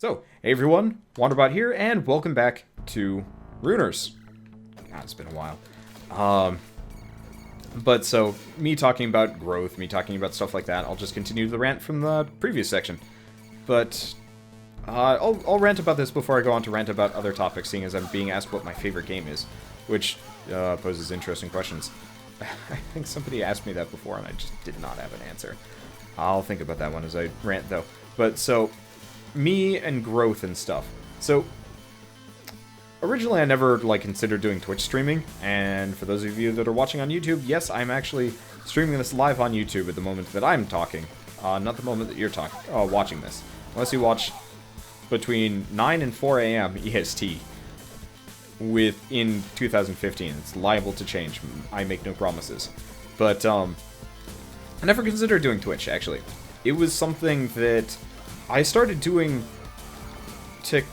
So, hey everyone, Wanderbot here, and welcome back to Runers. God, it's been a while. But so, me talking about growth, me talking about stuff like that, I'll just continue the rant from the previous section. But, I'll rant about this before I go on to rant about other topics, seeing as I'm being asked what my favorite game is, which poses interesting questions. I think somebody asked me that before, and I just did not have an answer. I'll think about that one as I rant, though. But, so, me and growth and stuff. So, originally I never, considered doing Twitch streaming, and for those of you that are watching on YouTube, yes, I'm actually streaming this live on YouTube at the moment that I'm talking, not the moment that you're watching this. Unless you watch between 9 and 4 a.m. EST in 2015. It's liable to change. I make no promises. But, I never considered doing Twitch, actually. It was something that I started doing to,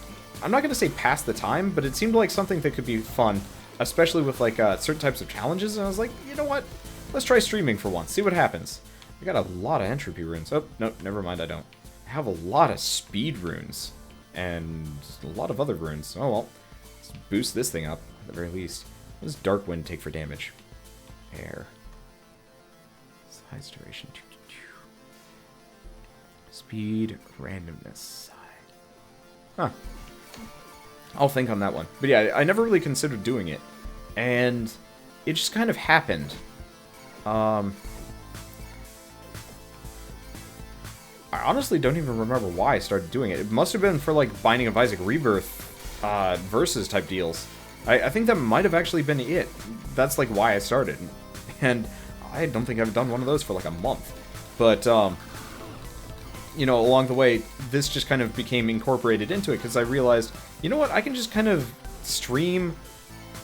I'm not going to say pass the time, but it seemed like something that could be fun, especially with, certain types of challenges, and I was like, you know what? Let's try streaming for once, see what happens. I got a lot of entropy runes. Oh, no, never mind, I don't. I have a lot of speed runes, and a lot of other runes. Oh, well, let's boost this thing up, at the very least. What does Dark Wind take for damage? Air. Size duration. Speed, randomness. Huh. I'll think on that one. But yeah, I never really considered doing it. And it just kind of happened. I honestly don't even remember why I started doing it. It must have been for, Binding of Isaac Rebirth versus type deals. I think that might have actually been it. That's, why I started. And I don't think I've done one of those for, a month. But, you know, along the way, this just kind of became incorporated into it, because I realized, you know what, I can just kind of stream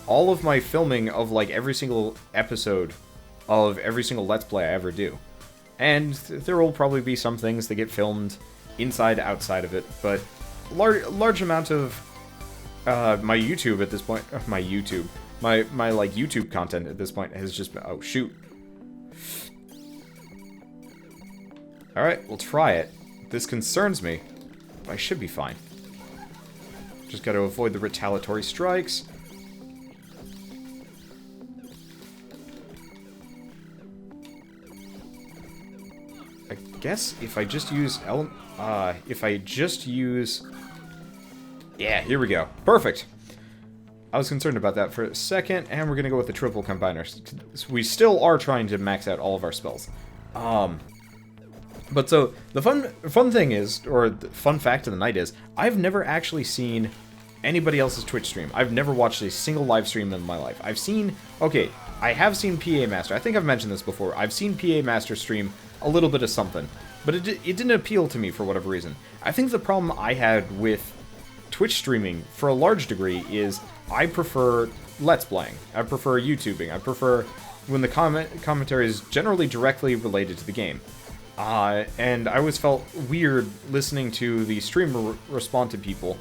all of my filming of, every single episode of every single Let's Play I ever do. And there will probably be some things that get filmed inside, outside of it, but large amount of my YouTube at this point, my YouTube content at this point has just been, oh shoot. Alright, we'll try it. This concerns me, but I should be fine. Just gotta avoid the retaliatory strikes. I guess if I just use yeah, here we go. Perfect. I was concerned about that for a second, and we're gonna go with the triple combiners. We still are trying to max out all of our spells. But so, the fun thing is, or the fun fact of the night is, I've never actually seen anybody else's Twitch stream. I've never watched a single live stream in my life. I have seen PA Master. I think I've mentioned this before. I've seen PA Master stream a little bit of something, but it didn't appeal to me for whatever reason. I think the problem I had with Twitch streaming, for a large degree, is I prefer Let's Playing. I prefer YouTubing. I prefer when the commentary is generally directly related to the game. And I always felt weird listening to the streamer respond to people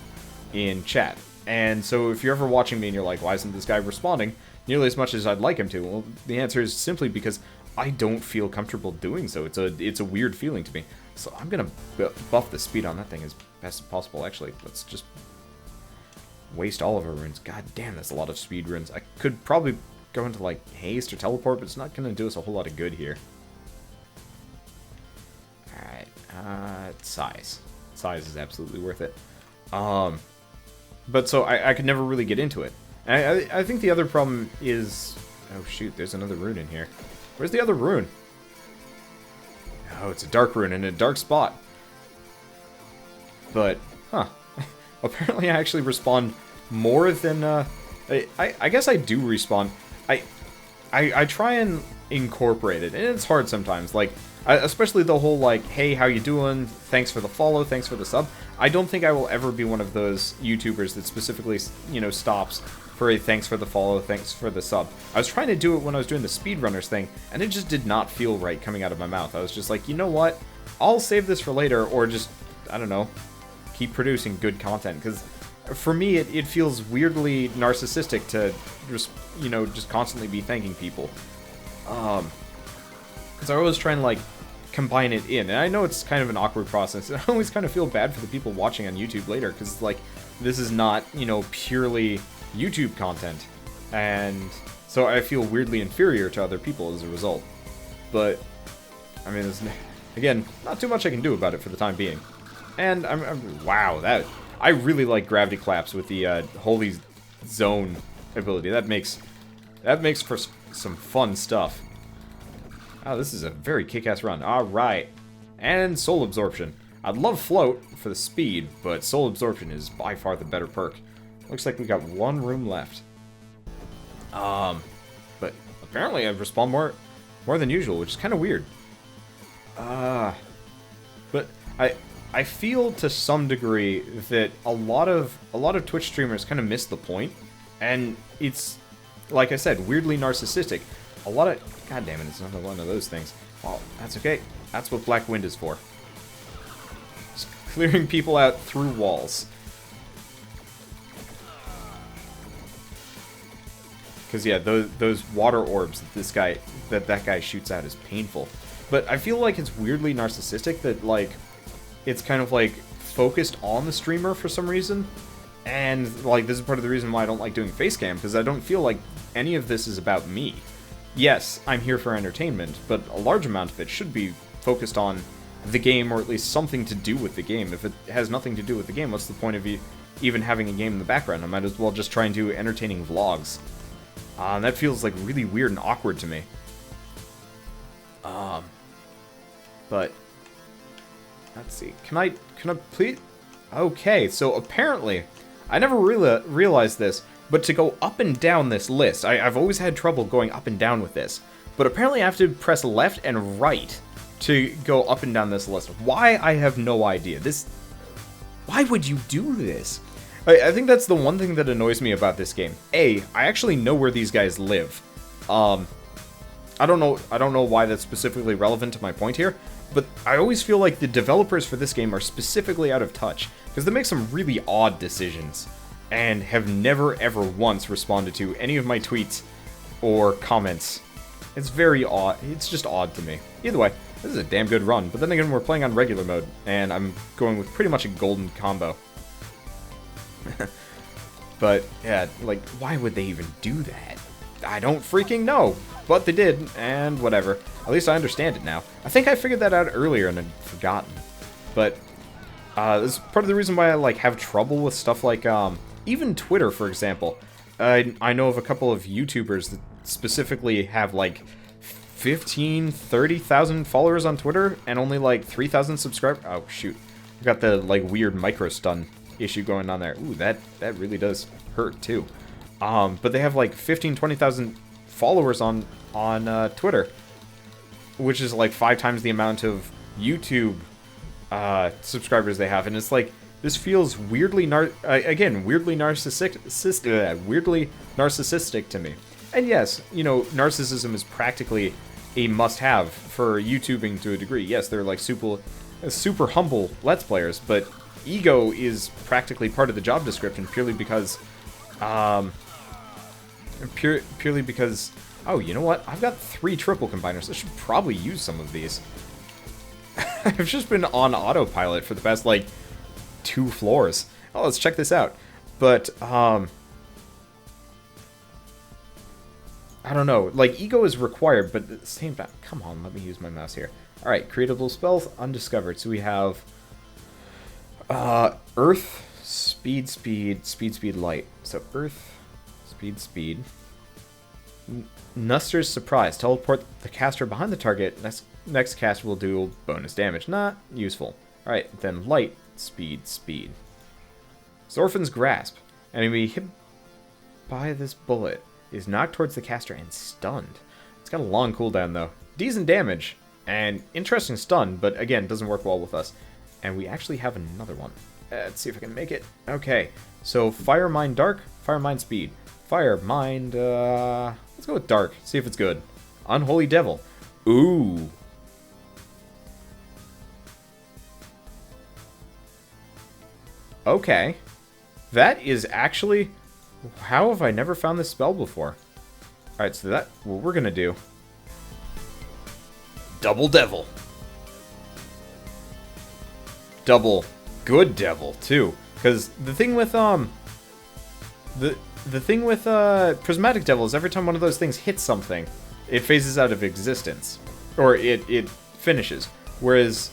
in chat. And so if you're ever watching me and you're like, why isn't this guy responding nearly as much as I'd like him to? Well, the answer is simply because I don't feel comfortable doing so. It's a weird feeling to me. So I'm gonna buff the speed on that thing as best as possible. Actually, let's just waste all of our runes. God damn, that's a lot of speed runes. I could probably go into, haste or teleport, but it's not gonna do us a whole lot of good here. Size. Size is absolutely worth it. But so I could never really get into it. And I think the other problem is... Oh shoot, there's another rune in here. Where's the other rune? Oh, it's a dark rune in a dark spot. But, huh. Apparently I actually respond more than, I guess I do respond. I try and incorporate it, and it's hard sometimes. Especially the whole, hey, how you doing? Thanks for the follow, thanks for the sub. I don't think I will ever be one of those YouTubers that specifically, stops for a thanks for the follow, thanks for the sub. I was trying to do it when I was doing the speedrunners thing, and it just did not feel right coming out of my mouth. I was just like, you know what? I'll save this for later, or just, I don't know, keep producing good content. Because for me, it feels weirdly narcissistic to just, just constantly be thanking people. Because I always try and, combine it in. And I know it's kind of an awkward process. I always kind of feel bad for the people watching on YouTube later, because, like, this is not, you know, purely YouTube content. And so I feel weirdly inferior to other people as a result. But, I mean, there's, again, not too much I can do about it for the time being. And wow, I really like gravity claps with the Holy Zone ability. That makes for some fun stuff. Oh, this is a very kick-ass run. Alright. And Soul Absorption. I'd love Float for the speed, but Soul Absorption is by far the better perk. Looks like we got one room left. But apparently I've respawned more than usual, which is kind of weird. But I feel to some degree that a lot of Twitch streamers kind of miss the point, and it's, like I said, weirdly narcissistic. A lot of, god damn it, it's another one of those things. Well, that's okay. That's what Black Wind is for. Just clearing people out through walls. Because yeah, those water orbs that that guy shoots out is painful. But I feel like it's weirdly narcissistic that, like, it's kind of like focused on the streamer for some reason. And like, this is part of the reason why I don't like doing facecam, because I don't feel like any of this is about me. Yes, I'm here for entertainment, but a large amount of it should be focused on the game, or at least something to do with the game. If it has nothing to do with the game, what's the point of even having a game in the background? I might as well just try and do entertaining vlogs. That feels like really weird and awkward to me. But let's see. Can I please? Okay, so apparently, I never really realized this, but to go up and down this list, I've always had trouble going up and down with this. But apparently I have to press left and right to go up and down this list. Why? I have no idea. Why would you do this? I think that's the one thing that annoys me about this game. I actually know where these guys live. I don't know why that's specifically relevant to my point here, but I always feel like the developers for this game are specifically out of touch, because they make some really odd decisions, and have never ever once responded to any of my tweets or comments. It's very odd. It's just odd to me. Either way, this is a damn good run, but then again, we're playing on regular mode, and I'm going with pretty much a golden combo. But, yeah, like, why would they even do that? I don't freaking know, but they did, and whatever. At least I understand it now. I think I figured that out earlier and had forgotten. But, this is part of the reason why I, like, have trouble with stuff like, even Twitter, for example. I know of a couple of YouTubers that specifically have, like, 30,000 followers on Twitter, and only, like, 3,000 subscribers. Oh, shoot. We've got the, like, weird micro-stun issue going on there. Ooh, that really does hurt, too. But they have, like, 20,000 followers on Twitter, which is, like, 5 times the amount of YouTube subscribers they have, and it's like, this feels weirdly weirdly narcissistic to me. And yes, you know, narcissism is practically a must-have for YouTubing to a degree. Yes, they're like super humble Let's Players, but ego is practically part of the job description purely because, oh, you know what? I've got 3 triple combiners. I should probably use some of these. I've just been on autopilot for the past, like, 2 floors. Oh, let's check this out. But, I don't know. Like, ego is required, but at the same time... Come on, let me use my mouse here. Alright, creatable spells, undiscovered. So we have... Earth, speed, light. So, Earth, speed. Nuster's Surprise. Teleport the caster behind the target. Next cast will do bonus damage. Not useful. Alright, then light, speed. Zorfin's Grasp. Enemy hit by this bullet is knocked towards the caster and stunned. It's got a long cooldown, though. Decent damage, and interesting stun, but again, doesn't work well with us. And we actually have another one. Let's see if I can make it. Okay, so Fire, Mind, Dark, Fire, Mind, Speed. Fire, Mind, let's go with Dark, see if it's good. Unholy Devil. Ooh. Okay. That is actually... How have I never found this spell before? Alright, so what we're gonna do... Double Devil. double good devil, too. Because the thing with, the thing with, prismatic devil is every time one of those things hits something, it phases out of existence. Or it finishes. Whereas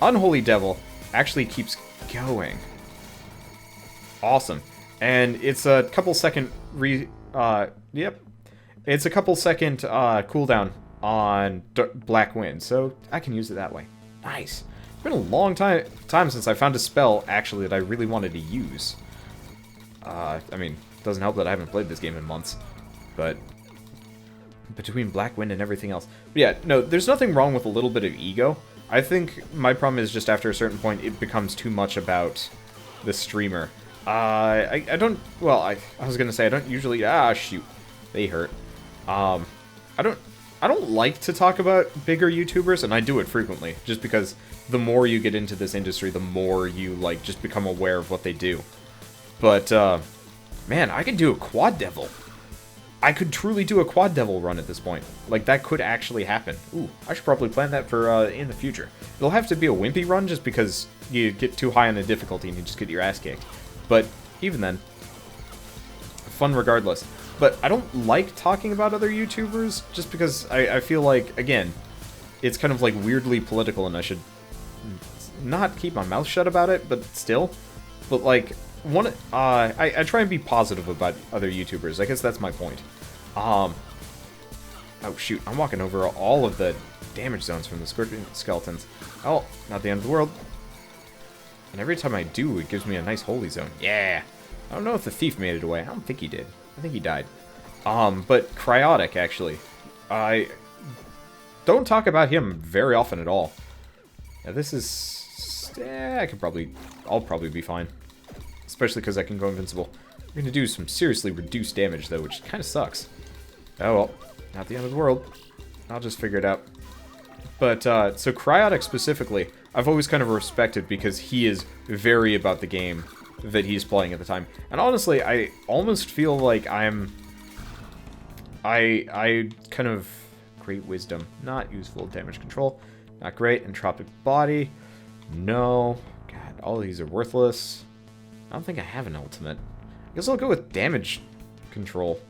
unholy devil actually keeps going. Awesome. And it's a couple second yep. It's a couple second cooldown on Black Wind, so I can use it that way. Nice. It's been a long time since I found a spell, actually, that I really wanted to use. I mean, it doesn't help that I haven't played this game in months, but between Black Wind and everything else. But yeah, no, there's nothing wrong with a little bit of ego. I think my problem is just after a certain point, it becomes too much about the streamer. I don't, well, I was gonna say, I don't usually, shoot, they hurt. I don't like to talk about bigger YouTubers, and I do it frequently, just because the more you get into this industry, the more you, like, just become aware of what they do. But, man, I could do a quad devil. I could truly do a quad devil run at this point. Like, that could actually happen. Ooh, I should probably plan that for, in the future. It'll have to be a wimpy run, just because you get too high on the difficulty and you just get your ass kicked. But, even then, fun regardless. But I don't like talking about other YouTubers, just because I feel like, again, it's kind of like weirdly political, and I should not keep my mouth shut about it, but still. But like, I try and be positive about other YouTubers. I guess that's my point. Oh shoot, I'm walking over all of the damage zones from the Scorpion Skeletons. Oh, not the end of the world. And every time I do, it gives me a nice holy zone. Yeah! I don't know if the thief made it away. I don't think he did. I think he died. But Cryotic, actually. I don't talk about him very often at all. Yeah, this is... I'll probably be fine. Especially because I can go invincible. We're going to do some seriously reduced damage, though, which kind of sucks. Oh, well. Not the end of the world. I'll just figure it out. But, so Cryotic specifically, I've always kind of respected because he is very about the game that he's playing at the time. And honestly, I almost feel like I kind of... Great Wisdom. Not useful. Damage control. Not great. Entropic Body. No. God, all of these are worthless. I don't think I have an ultimate. I guess I'll go with damage control.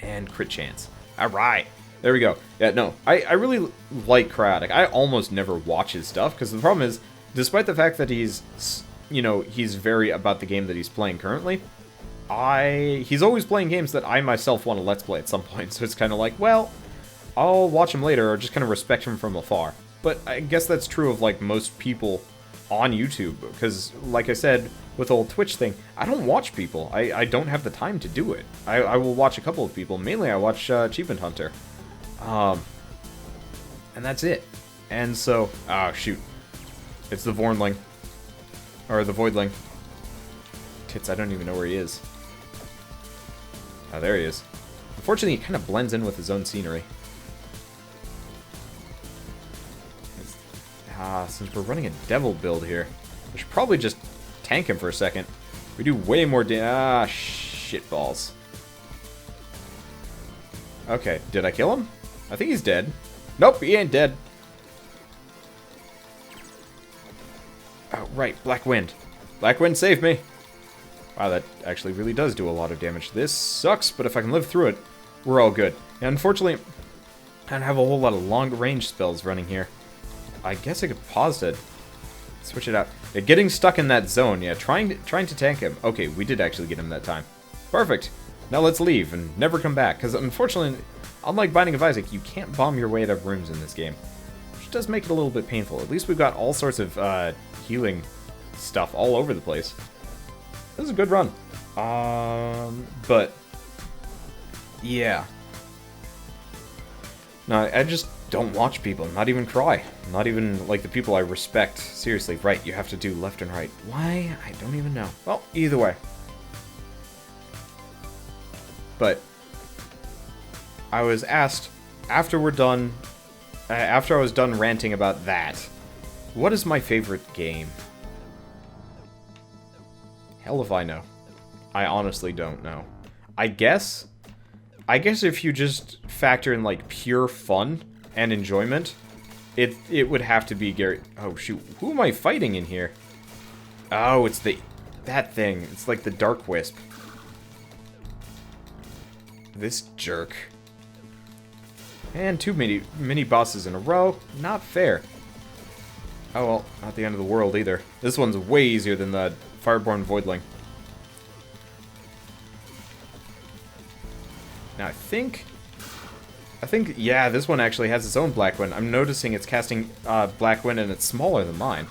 And crit chance. Alright. There we go. Yeah, no. I really like Cryotic. I almost never watch his stuff, because the problem is, despite the fact that he's, you know, he's very about the game that he's playing currently, he's always playing games that I myself want to let's play at some point, so it's kind of like, well, I'll watch him later, or just kind of respect him from afar. But I guess that's true of, like, most people on YouTube, because, like I said, with the whole Twitch thing, I don't watch people. I don't have the time to do it. I will watch a couple of people. Mainly I watch Achievement Hunter. And that's it. And so, shoot. It's the Vornling. Or the Voidling. Tits, I don't even know where he is. Oh, there he is. Unfortunately, he kind of blends in with his own scenery. Since we're running a devil build here, I should probably just tank him for a second. We do way more damage. Shit balls. Okay, did I kill him? I think he's dead. Nope, he ain't dead. Oh, right, Black Wind. Black Wind saved me. Wow, that actually really does do a lot of damage. This sucks, but if I can live through it, we're all good. And unfortunately, I don't have a whole lot of long-range spells running here. I guess I could pause it. Switch it out. Yeah, getting stuck in that zone, yeah, trying to tank him. Okay, we did actually get him that time. Perfect. Now let's leave and never come back, because unfortunately, unlike Binding of Isaac, you can't bomb your way out of rooms in this game. Which does make it a little bit painful. At least we've got all sorts of healing stuff all over the place. This is a good run. But yeah. No, I just don't watch people. Not even cry. Not even, like, the people I respect. Seriously, right, you have to do left and right. Why? I don't even know. Well, either way. But I was asked, after we're done, after I was done ranting about that, what is my favorite game? Hell if I know. I honestly don't know. I guess if you just factor in, like, pure fun and enjoyment, It would have to be Gary. Oh shoot, who am I fighting in here? Oh, it's that thing. It's like the Dark Wisp. This jerk. And too many bosses in a row. Not fair. Oh well, not the end of the world either. This one's way easier than the Fireborn Voidling. Now I think, yeah, this one actually has its own Black Wind. I'm noticing it's casting Black Wind and it's smaller than mine.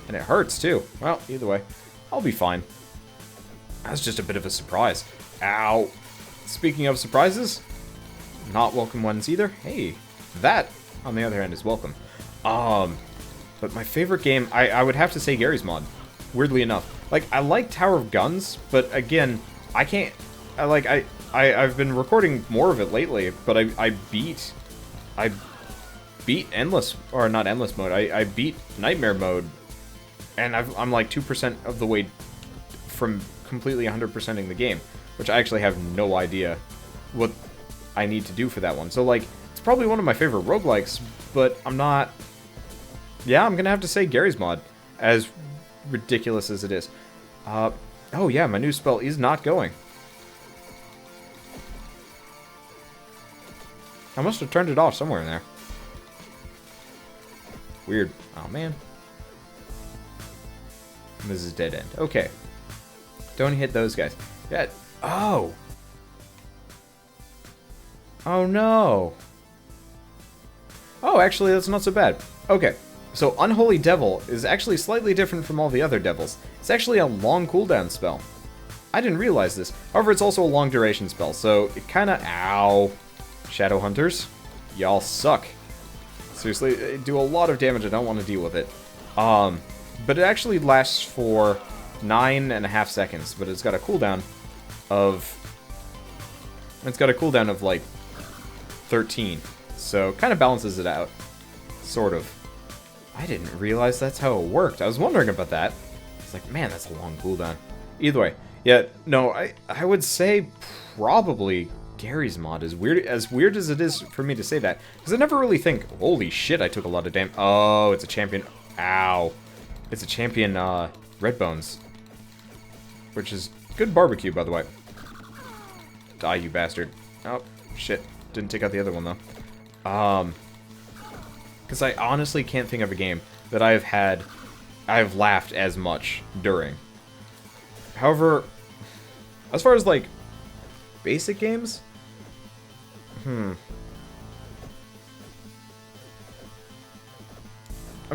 And it hurts too. Well, either way, I'll be fine. That's just a bit of a surprise. Ow. Speaking of surprises, not welcome ones either. Hey, that, on the other hand, is welcome. But my favorite game, I would have to say Garry's Mod. Weirdly enough. Like, I like Tower of Guns, but again, I can't... I've been recording more of it lately, but I beat Endless... Or not Endless Mode, I beat Nightmare Mode, and I'm like 2% of the way from completely 100%ing the game, which I actually have no idea what I need to do for that one. So, like, it's probably one of my favorite roguelikes, but I'm not... Yeah, I'm gonna have to say Garry's Mod, as ridiculous as it is. Oh yeah, my new spell is not going. I must have turned it off somewhere in there. Weird. Oh man. This is dead end. Okay. Don't hit those guys. Yeah. Oh. Oh no. Oh, actually, that's not so bad. Okay. So, Unholy Devil is actually slightly different from all the other devils. It's actually a long cooldown spell. I didn't realize this. However, it's also a long duration spell, so it kinda... Ow. Shadow Hunters, y'all suck. Seriously, they do a lot of damage. I don't want to deal with it. But it actually lasts for 9.5 seconds, but it's got a cooldown of... It's got a cooldown of, like, 13. So, kind of balances it out. Sort of. I didn't realize that's how it worked. I was wondering about that. It's like, man, that's a long cooldown. Either way. Yeah, no, I would say probably Garry's Mod is weird. As weird as it is for me to say that. Because I never really think, holy shit, I took a lot of damage. Oh, it's a champion. Ow. It's a champion, Red Bones. Which is good barbecue, by the way. Die, you bastard. Oh, shit. Didn't take out the other one, though. Because I honestly can't think of a game that I've laughed as much during. However, as far as, like, basic games? I'm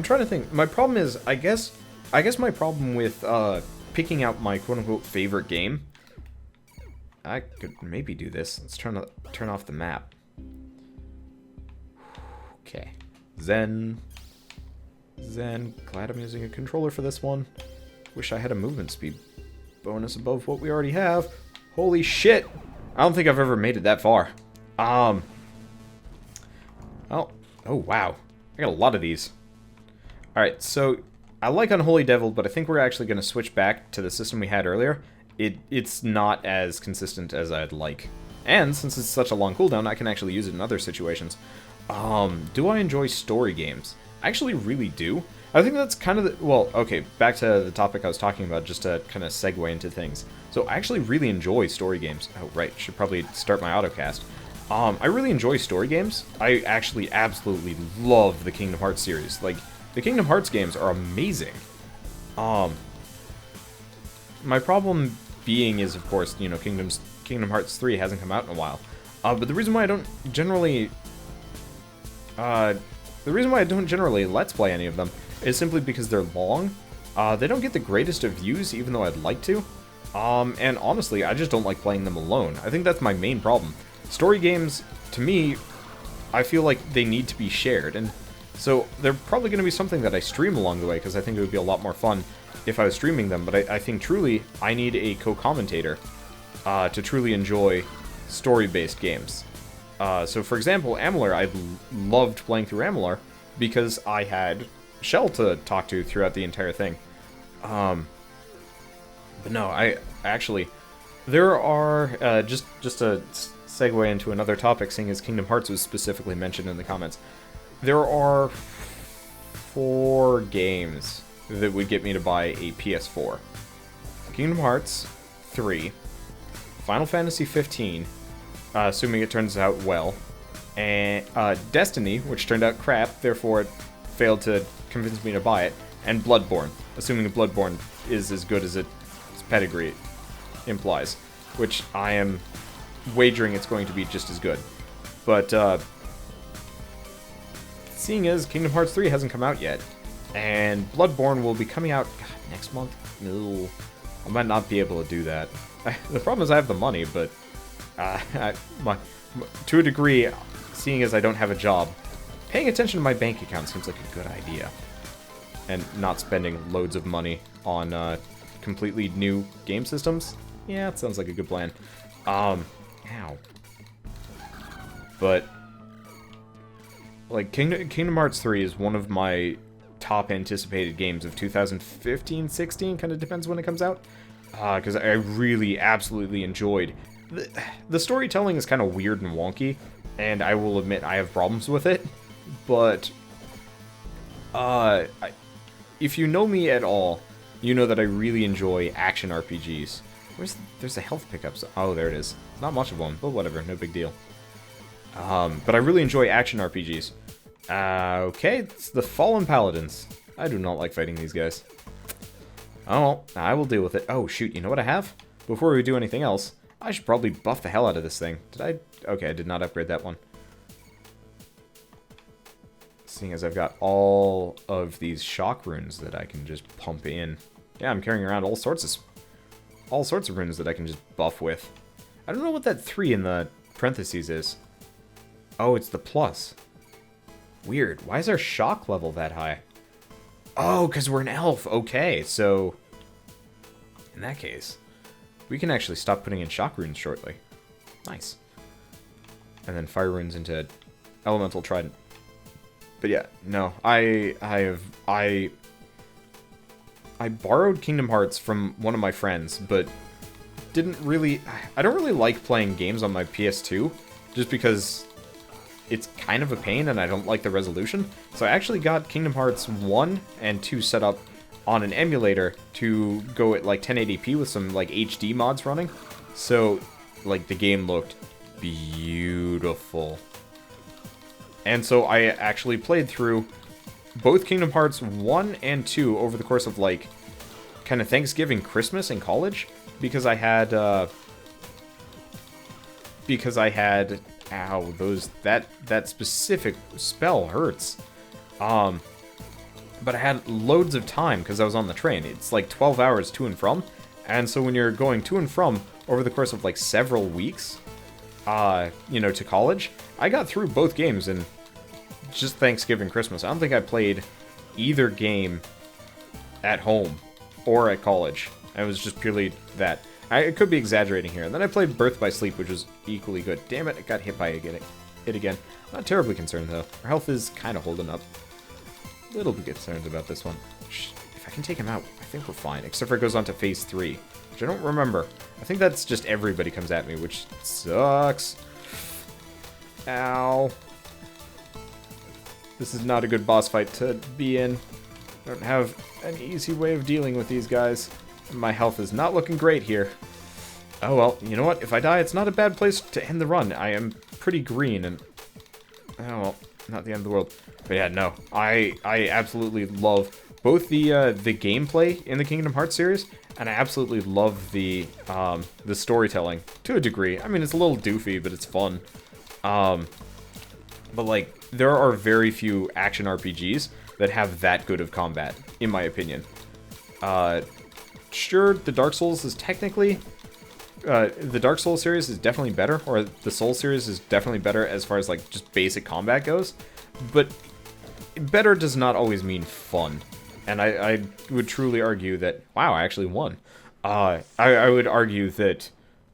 trying to think. My problem is, I guess my problem with, picking out my quote-unquote favorite game... I could maybe do this. Let's turn off the map. Okay. Zen. Glad I'm using a controller for this one. Wish I had a movement speed bonus above what we already have. Holy shit! I don't think I've ever made it that far. Oh wow. I got a lot of these. Alright, so I like Unholy Devil, but I think we're actually going to switch back to the system we had earlier. It's not as consistent as I'd like. And since it's such a long cooldown, I can actually use it in other situations. Do I enjoy story games? I actually really do. I think that's kind of the... Well, okay, back to the topic I was talking about, just to kind of segue into things. So I actually really enjoy story games. Oh, right, should probably start my autocast. I really enjoy story games. I actually absolutely love the Kingdom Hearts series. Like, the Kingdom Hearts games are amazing. My problem being is, of course, you know, Kingdom Hearts 3 hasn't come out in a while. But the reason why I don't generally... Let's Play any of them is simply because they're long. They don't get the greatest of views, even though I'd like to. And honestly, I just don't like playing them alone. I think that's my main problem. Story games, to me, I feel like they need to be shared. And so they're probably going to be something that I stream along the way, because I think it would be a lot more fun if I was streaming them. But I think truly, I need a co-commentator to truly enjoy story-based games. So for example, Amalur, I loved playing through Amalur because I had Shell to talk to throughout the entire thing. But no, I actually, there are, just to segue into another topic, seeing as Kingdom Hearts was specifically mentioned in the comments, there are 4 games that would get me to buy a PS4. Kingdom Hearts 3, Final Fantasy 15, assuming it turns out well, and Destiny, which turned out crap, therefore it failed to convince me to buy it, and Bloodborne, assuming Bloodborne is as good as its pedigree implies, which I am wagering it's going to be just as good. But, seeing as Kingdom Hearts 3 hasn't come out yet, and Bloodborne will be coming out next month, no, I might not be able to do that. The problem is I have the money, but to a degree, seeing as I don't have a job, paying attention to my bank account seems like a good idea. And not spending loads of money on completely new game systems. Yeah, it sounds like a good plan. Ow. But, like, Kingdom Hearts 3 is one of my top anticipated games of 2015-16, kind of depends when it comes out. Because I really absolutely enjoyed. The storytelling is kind of weird and wonky, and I will admit I have problems with it, but if you know me at all, you know that I really enjoy action RPGs. There's a health pickup. Oh, there it is. Not much of one, but whatever, no big deal. But I really enjoy action RPGs. Okay, it's the Fallen Paladins. I do not like fighting these guys. Oh, well, I will deal with it. Oh, shoot, you know what I have? Before we do anything else, I should probably buff the hell out of this thing. Did I? Okay, I did not upgrade that one. Seeing as I've got all of these shock runes that I can just pump in. Yeah, I'm carrying around all sorts of runes that I can just buff with. I don't know what that 3 in the parentheses is. Oh, it's the plus. Weird. Why is our shock level that high? Oh, because we're an elf. Okay, so in that case, we can actually stop putting in shock runes shortly. Nice. And then fire runes into elemental trident. But yeah, no, I borrowed Kingdom Hearts from one of my friends, but I don't really like playing games on my PS2, just because it's kind of a pain and I don't like the resolution. So I actually got Kingdom Hearts 1 and 2 set up on an emulator to go at like 1080p with some like HD mods running. So like the game looked beautiful. And so I actually played through both Kingdom Hearts 1 and 2 over the course of like kind of Thanksgiving, Christmas in college, because I had ow, that specific spell hurts. But I had loads of time because I was on the train. It's like 12 hours to and from. And so when you're going to and from over the course of like several weeks, you know, to college, I got through both games in just Thanksgiving, Christmas. I don't think I played either game at home or at college. It was just purely that. I could be exaggerating here. And then I played Birth by Sleep, which was equally good. Damn it, I got hit by it again. Not terribly concerned, though. Our health is kind of holding up. A little bit concerned about this one. If I can take him out, I think we're fine. Except for it goes on to Phase 3, which I don't remember. I think that's just everybody comes at me, which sucks. Ow. This is not a good boss fight to be in. I don't have an easy way of dealing with these guys. My health is not looking great here. Oh well, you know what? If I die, it's not a bad place to end the run. I am pretty green, and oh well, not the end of the world. But yeah, no, I absolutely love both the gameplay in the Kingdom Hearts series, and I absolutely love the storytelling to a degree. I mean, it's a little doofy, but it's fun. But like, there are very few action RPGs that have that good of combat, in my opinion. Sure, the Dark Souls is technically... the Dark Souls series is definitely better, or the Souls series is definitely better as far as, like, just basic combat goes, but better does not always mean fun. And I would truly argue that... Wow, I actually won. I would argue that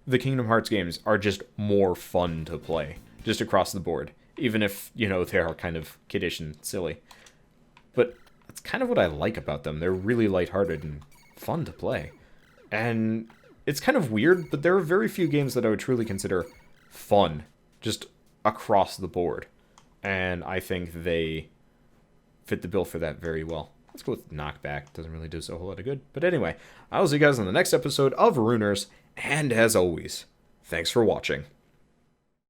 the Kingdom Hearts games are just more fun to play, just across the board, even if, you know, they are kind of kiddish and silly. But that's kind of what I like about them. They're really lighthearted and fun to play. And it's kind of weird, but there are very few games that I would truly consider fun, just across the board. And I think they fit the bill for that very well. Let's go with knockback. Doesn't really do us a whole lot of good. But anyway, I will see you guys on the next episode of Runers, and as always, thanks for watching.